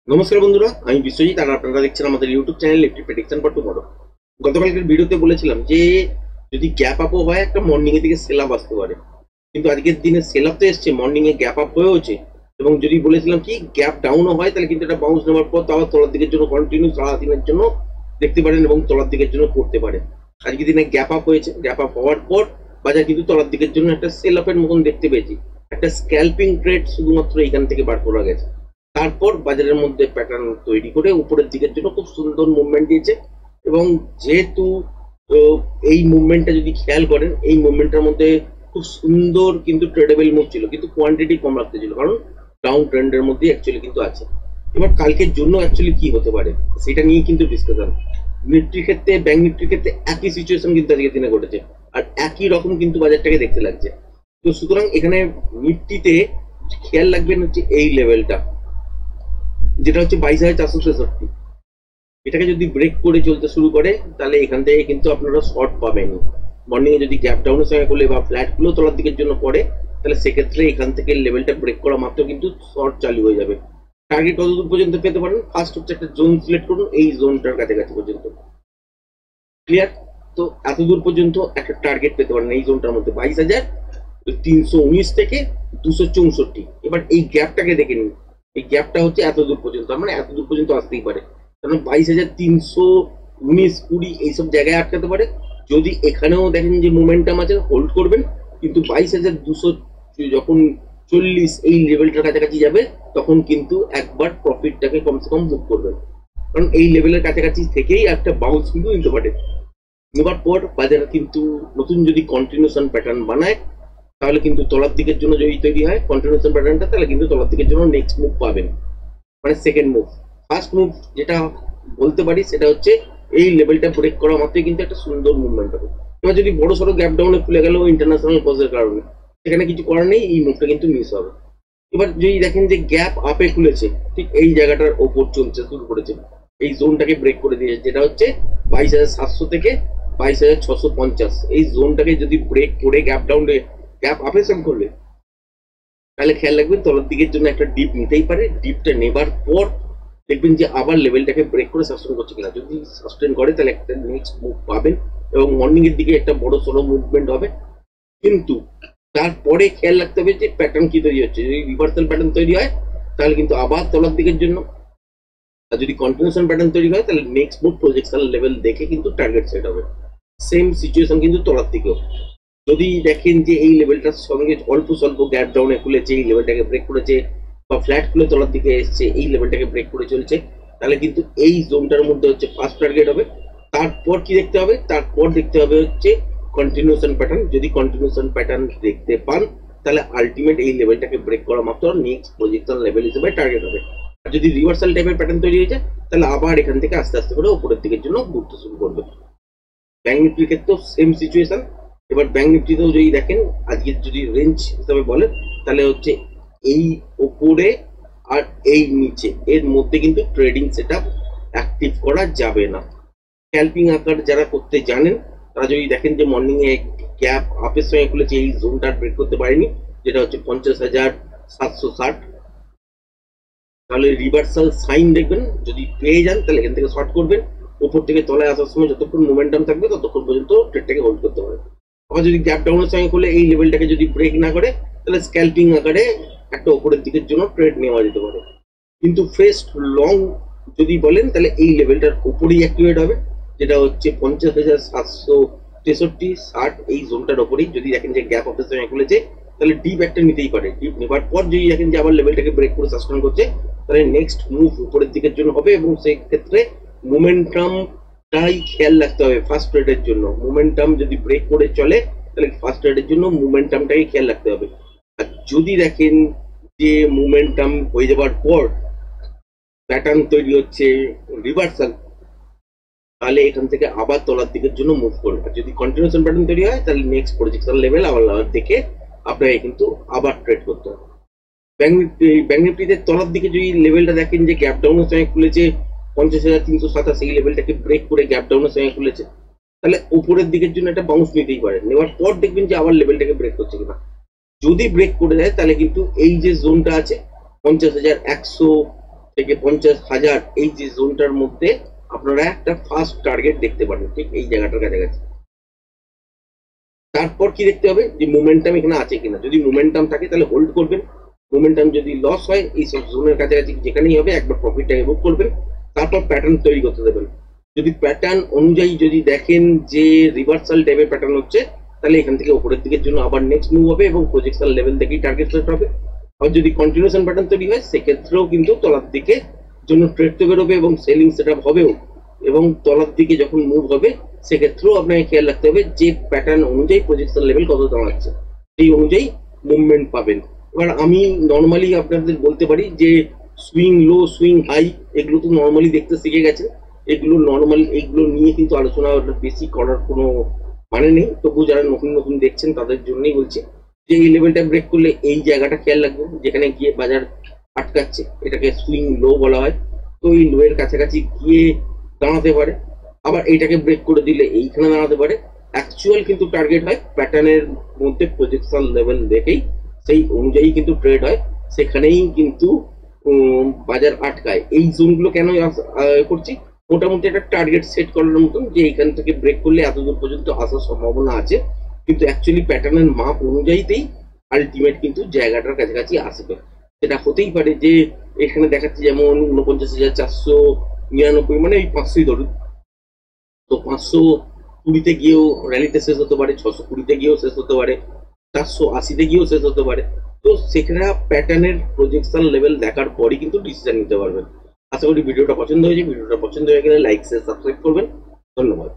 নমস্কার বন্ধুরা, আমি বিশ্বজিৎ আর আপনারা দেখছেন আমাদের YouTube channel Nifty prediction for tomorrow. গতকালকের ভিডিওতে বলেছিলাম যে যদি গ্যাপ আপও হয় একটা মর্নিং এর দিকে সেল আপ আসতে পারে, কিন্তু আজকের দিনে সেল আপ তো এসছে, মর্নিং এ গ্যাপ আপ হয়েওছে। এবং যদি বলেছিলাম কি গ্যাপ ডাউনও হয় তাহলে কিন্তু এটা বাউন্স নেওয়ার পর তাও তলার দিকের জন্য কন্টিনিউ সারাদিনের জন্য দেখতে পারেন এবং তলার দিকের জন্য করতে পারে। আজকের দিনে গ্যাপ আপ হয়েছে, গ্যাপ আপ হওয়ার পর বাজার কিন্তু তলার দিকের জন্য একটা সেল আপের মতন দেখতে পেয়েছি। একটা স্ক্যাল্পিং ট্রেড শুধুমাত্র এখান থেকে বার করা গেছে, তারপর বাজারের মধ্যে প্যাটার্ন তৈরি করে উপরের দিকের জন্য খুব সুন্দর মুভমেন্ট দিয়েছে। এবং যেহেতু এই মুভমেন্টটা যদি খেয়াল করেন, এই মুভমেন্টের মধ্যে খুব সুন্দর কিন্তু ট্রেডেবল মুভ ছিল, কিন্তু কোয়ান্টিটি কম রাখতে ছিল, কারণ ডাউন ট্রেন্ডের মধ্যে অ্যাকচুয়ালি কিন্তু আছে। এবার কালকের জন্য অ্যাকচুয়ালি কি হতে পারে সেটা নিয়ে কিন্তু ডিসকাশন। নিফটির ক্ষেত্রে, ব্যাংক নিফটির ক্ষেত্রে একই সিচুয়েশন কিন্তু আজকের দিনে ঘটেছে, আর একই রকম কিন্তু বাজারটাকে দেখতে লাগছে। তো সুতরাং এখানে নিফটিতে খেয়াল রাখবেন হচ্ছে এই লেভেলটা, যেটা হচ্ছে 22,463। এটাকে যদি ব্রেক করে চলতে শুরু করে তাহলে এখান থেকে কিন্তু আপনারা শর্ট পাবেন। মর্নিং এ যদি গ্যাপ ডাউনের সঙ্গে করলে বা ফ্ল্যাট গুলো তোলার দিকের জন্য পড়ে, তাহলে সেক্ষেত্রে এখান থেকে লেভেলটা ব্রেক করা মাত্র কিন্তু শর্ট চালু হয়ে যাবে। টার্গেট কত দূর পর্যন্ত পেতে পারেন? ফার্স্ট হচ্ছে একটা জোন সিলেক্ট করুন, এই জোনটার কাছাকাছি পর্যন্ত। ক্লিয়ার? তো এত দূর পর্যন্ত একটা টার্গেট পেতে পারেন এই জোনটার মধ্যে, 22,319 থেকে 264। এবার এই গ্যাপটাকে দেখে নিন, এই গ্যাপটা হচ্ছে এত দূর পর্যন্ত, মানে এত দূর পর্যন্ত আসতেই পারে, কারণ 22,319, 20 এইসব জায়গায় আটকাতে পারে। যদি এখানেও দেখেন যে মোমেন্টাম আছে, হোল্ড করবেন, কিন্তু 22,200 যখন 40 এই লেভেলটার কাছাকাছি যাবে তখন কিন্তু একবার প্রফিটটাকে কমসে কম বুক করবেন, কারণ এই লেভেলের কাছাকাছি থেকেই একটা বাউন্স কিন্তু নিতে পারে। নেবার পর বাজার কিন্তু নতুন যদি কন্টিনিউশন প্যাটার্ন বানায় তাহলে কিন্তু তলার দিকের জন্য যদি তৈরি হয় কন্টিনিউশন প্যাটার্নটা, তাহলে কিন্তু তলার দিকের জন্য নেক্সট মুভ পাবেন, মানে সেকেন্ড মুভ। ফার্স্ট মুভ যেটা বলতে পারি সেটা হচ্ছে এই লেভেলটা ব্রেক করা মাত্রই কিন্তু একটা সুন্দর মুভমেন্ট হবে। এবার যদি বড় সড়ো গ্যাপ ডাউনে খুলে গেল ইন্টারন্যাশনাল কজের কারণে, সেখানে কিছু করার নেই, এই মুভটা কিন্তু মিস হবে। এবার যদি দেখেন যে গ্যাপ আপে খুলেছে, ঠিক এই জায়গাটার ওপর চলছে, শুরু করেছে, এই জোনটাকে ব্রেক করে দিয়েছে, যেটা হচ্ছে 22,700 থেকে 22,650। এই জোনটাকে যদি ব্রেক করে গ্যাপ ডাউনে গ্যাপ আপে সেল করলে, তাহলে খেয়াল রাখবেন তলার দিকের জন্য একটা ডিপ নিতেই পারে। ডিপটা নেবার পর দেখবেন যে আবার লেভেলটাকে ব্রেক করে সাস্টেন করছে কিনা, যদি সাস্টেন করে তাহলে একটা নেক্সট মুভ পাবেন এবং মর্নিং এর দিকে একটা বড় সড়ো মুভমেন্ট হবে। কিন্তু তারপরে খেয়াল রাখতে হবে যে প্যাটার্ন কি তৈরি হচ্ছে। যদি রিভার্সাল প্যাটার্ন তৈরি হয় তাহলে কিন্তু আবার তলার দিকের জন্য, আর যদি কন্টিনিউশন প্যাটার্ন তৈরি হয় তাহলে নেক্সট মুভ প্রজেকশন লেভেল দেখে কিন্তু টার্গেট সেট হবে। সেম সিচুয়েশন কিন্তু তলার দিকেও, যদি দেখেন যে এই লেভেলটার সঙ্গে অল্প স্বল্প গ্যাপ ডাউনে খুলেছে, এই লেভেলটাকে ব্রেক করেছে, বা ফ্ল্যাট খুলে তলার দিকে এসছে, এই লেভেলটাকে ব্রেক করে চলছে, তাহলে কিন্তু এই জোনটার মধ্যে হচ্ছে ফার্স্ট টার্গেট হবে। তারপর কি দেখতে হবে? তারপর দেখতে হবে হচ্ছে কন্টিনিউশন প্যাটার্ন। যদি কন্টিনিউশন প্যাটার্ন দেখতে পান তাহলে আলটিমেট এই লেভেলটাকে ব্রেক করা মাত্র নেক্সট প্রজেকশন লেভেল হিসেবে টার্গেট হবে। আর যদি রিভার্সাল টাইপের প্যাটার্ন তৈরি হয়েছে তাহলে আবার এখান থেকে আস্তে আস্তে করে উপরের দিকের জন্য ঘুরতে শুরু করবে। ব্যাংক নিফটির ক্ষেত্রেও সেম সিচুয়েশন। এবার ব্যাংক নিফটিতেও যদি দেখেন আজকের যদি রেঞ্জ হিসাবে বলেন তাহলে হচ্ছে এই ওপরে আর এই নিচে এর মধ্যে কিন্তু ট্রেডিং সেটআপ অ্যাক্টিভ করা যাবে না। স্ক্যাল্পিং আকার যারা করতে জানেন তারা যদি দেখেন যে মর্নিং এ গ্যাপ আপের সঙ্গে খুলেছে, এই জোনটা ব্রেক করতে পারেনি, যেটা হচ্ছে 50,760, তাহলে রিভার্সাল সাইন দেখবেন, যদি পেয়ে যান তাহলে এখান থেকে শর্ট করবেন। উপর থেকে তলায় আসার সময় যতক্ষণ মোমেন্টাম থাকবে ততক্ষণ পর্যন্ত ট্রেডটাকে হোল্ড করতে পারবেন। আবার যদি গ্যাপ ডাউনের সঙ্গে খুলে এই লেভেলটাকে যদি ব্রেক না করে তাহলে স্ক্যাল্পিং আকারে একটা উপরের দিকের জন্য ট্রেড নেওয়া যেতে পারে। কিন্তু ফ্রেস্ট লং যদি বলেন তাহলে এই লেভেলটার উপরেই অ্যাক্টিভেট হবে, যেটা হচ্ছে 50,763, 60, এই জোনটার উপরেই। যদি দেখেন যে গ্যাপ অফের সঙ্গে খুলেছে তাহলে ডিপ একটা নিতেই পারে। ডিপ নেবার পর যদি দেখেন যে আবার লেভেলটাকে ব্রেক করে সাস্টেন করছে তাহলে নেক্সট মুভ উপরের দিকের জন্য হবে, এবং সেই ক্ষেত্রে মোমেন্টামটাই খেয়াল রাখতে হবে। ফার্স্ট ট্রেডের জন্য মোমেন্টাম যদি ব্রেক করে চলে তাহলে ফার্স্ট ট্রেডের জন্য মোমেন্টামটাই খেয়াল রাখতে হবে। আর যদি দেখেন যে মোমেন্টাম হয়ে যাবার পর প্যাটার্ন তৈরি হচ্ছে রিভার্সাল, তাহলে এখান থেকে আবার তলার দিকের জন্য মুভ করবে। আর যদি কন্টিনিউশন প্যাটার্ন তৈরি হয় তাহলে নেক্সট প্রজেকশন লেভেল আবার দেখে আপনাকে কিন্তু আবার ট্রেড করতে হবে। ব্যাংক নিফটিতে তলার দিকে যদি লেভেলটা দেখেন যে গ্যাপ ডাউনের সঙ্গে খুলেছে 50,327, এই লেভেলটাকে ব্রেক করে গ্যাপ ডাউনের সঙ্গে খুলেছে, তাহলে উপরের দিকের জন্য একটা বাউন্স নিতেই পারে। নেওয়ার পর দেখবেন যে আবার লেভেলটাকে ব্রেক করছে কিনা। যদি ব্রেক করে দেয় তাহলে কিন্তু এই যে জোনটা আছে 50,100 থেকে 50,000 এই যে জোনটার মধ্যে আপনারা একটা ফার্স্ট টার্গেট দেখতে পারেন, ঠিক এই জায়গাটার কাছাকাছি। তারপর কি দেখতে হবে যে মোমেন্টাম এখানে আছে কিনা। যদি মোমেন্টাম থাকে তাহলে হোল্ড করবেন, মোমেন্টাম যদি লস হয় এই সব জোনের কাছাকাছি যেখানেই হবে একবার প্রফিটটাকে বুক করবেন, তারপর প্যাটার্ন তৈরি করতে দেবেন। যদি প্যাটার্ন অনুযায়ী যদি দেখেন যে রিভার্সাল টাইপের প্যাটার্ন হচ্ছে, তাহলে এখান থেকে উপরের দিকের জন্য আবার নেক্সট মুভ হবে এবং প্রজেকশন লেভেল থেকেই টার্গেট সেট হবে। আর যদি কন্টিনিউশন প্যাটার্ন তৈরি হয় সেক্ষেত্রেও কিন্তু তলার দিকে জন্য ট্রেড তো বেরোবে এবং সেলিং সেট আপ হবেও, এবং তলার দিকে যখন মুভ হবে সেক্ষেত্রেও আপনাকে খেয়াল রাখতে হবে যে প্যাটার্ন অনুযায়ী প্রজেকশন লেভেল কত দাঁড়াচ্ছে, সেই অনুযায়ী মুভমেন্ট পাবেন। এবার আমি নর্মালি আপনাদের বলতে পারি যে সুইং লো সুইং হাই এগুলো তো নর্মালি দেখতে শিখে গেছে, এগুলো নর্মাল, এইগুলো নিয়ে কিন্তু আলোচনা বেশি করার কোনো মানে নেই। তবু যারা নতুন নতুন দেখছেন তাদের জন্যই বলছি যে এই লেভেলটা ব্রেক করলে এই জায়গাটা খেয়াল রাখবেন যেখানে গিয়ে বাজার আটকাচ্ছে, এটাকে সুইং লো বলা হয়। তো এই লো এর কাছাকাছি গিয়ে দাঁড়াতে পারে, আবার এইটাকে ব্রেক করে দিলে এইখানে দাঁড়াতে পারে। অ্যাকচুয়াল কিন্তু টার্গেট হয় প্যাটার্নের মধ্যে প্রজেকশন লেভেল দেখেই, সেই অনুযায়ী কিন্তু ট্রেড হয়, সেখানেই কিন্তু বাজার আটকায়। এই জোনগুলো কেন করছি, মোটামুটি একটা টার্গেট সেট করার মতন যে এখান থেকে ব্রেক করলে এত দূর পর্যন্ত আসার সম্ভাবনা আছে, কিন্তু অ্যাকচুয়ালি প্যাটার্নের মাপ অনুযায়ীতেই আলটিমেট কিন্তু জায়গাটার কাছাকাছি আসবে। সেটা হতেই পারে যে এখানে দেখাচ্ছে যেমন 49,499, মানে এই 500ই ধরুন, তো 520-তে গিয়েও র্যালিতে শেষ হতে পারে, 620-তে গিয়েও শেষ হতে পারে, 480-তে গিয়েও শেষ হতে পারে। তো সেখানে প্যাটার্নের প্রজেকশন লেভেল দেখার পরই কিন্তু ডিসিশন নিতে পারবেন। আশা করি ভিডিওটা পছন্দ হয়েছে। ভিডিওটা পছন্দ হয়ে গেলে লাইক শেয়ার সাবস্ক্রাইব করবেন। ধন্যবাদ।